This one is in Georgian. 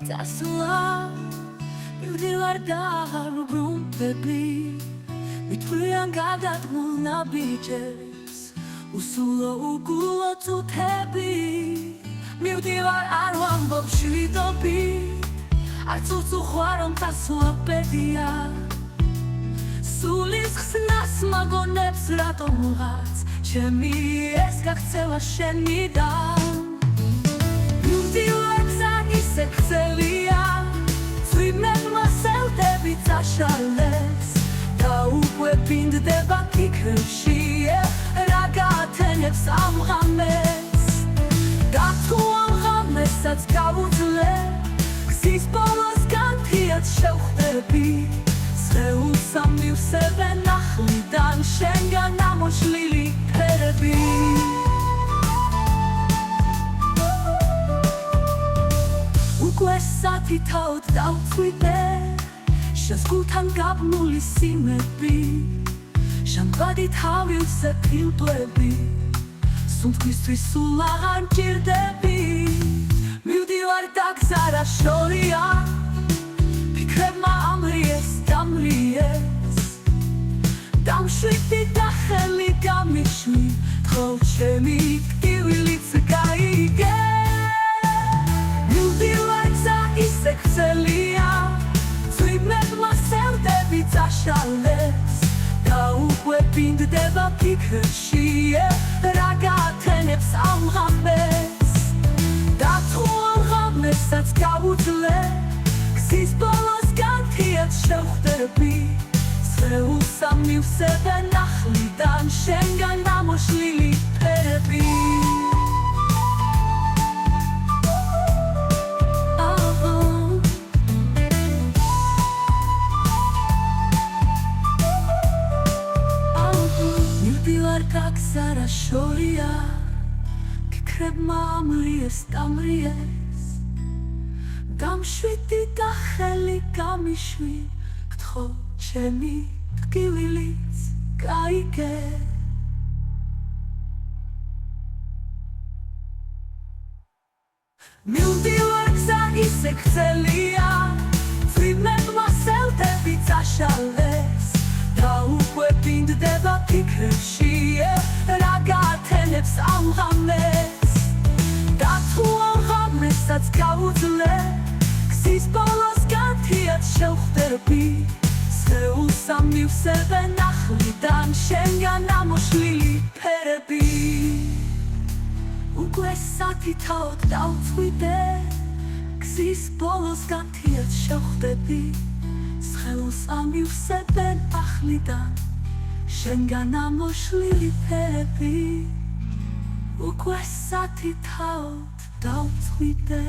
წასვლა მივდივარ და არ ვბრუნდები მithვლიან გადადგმულ ნაბიჯებს უსულო უგულო წუთები მივდივარ არ ვამბობ შვიდობი არც უხარ რომ წასვლა ბედია სულის ხსნას მაგონებს რატომღაც ჩემი ეს გაქცევა შენიდან მივდივარ გზა ისე გრძელია წვიმებმა სევდები წაშალეს და უკვე ბინდდება ფიქრში რა გაათენებს ამ ღამეს და თუ ამ ღამესაც გავუძლე გზის ბოლოსგან თიად შევხვდები სხეულს ამივსებენ ახლიდან შენგან ამოშლილი ფერები უკვე სათითაოდ დავწვიდე შენს გულთან გაბმული სიმები ჟანგბადით ავივსე ფილტვები სუნთქვისთვის სულ აღარ მჭირდები მივდივარ და გზა რა შორია ფიქრებმა ამრიეს დამრიეს დამშვიდი და ხელი გამიშვი თხო ჩემი ტკივილიც გაიგე მივდივარ გზა ისე გრძელია წვიმებმა სევდები წაშალეს და უკვე ბინდდება ფიქრში რა გაათენებს ამ ღამეს და თუ ამ ღამესაც გავუძლე გზის ბოლოსგან თიად შევხვდები სხეულს ამივსებენ ახლიდან შენგან ამოშლილი ფერები მივდივარ და გზა რა შორია ფიქრებმა ამრიეს დამრიეს დამშვიდი და ხელი გამიშვი გთხოვ ჩემი ტკივილიც გაიგე მივდივარ გზა ისე გრძელია წვიმებმა სევდები წაშალეს და უკვე ბინდდება ფიქრში რა გაათენებს ამ ღამეს და თუ ამ ღამესაც გავუძლე გზის ბოლოსგან თიად შევხვდები სხეულს ამივსებენ ახლიდან შენგან ამოშლილი ფერები უკვე სათითაოდ დავწვიდე გზის ბოლოსგან თიად შევხვდები სხეულს ამივსებენ ახლიდან შენგან ამოშლილი ფერები უკვე სათითაოდ დავწვიდე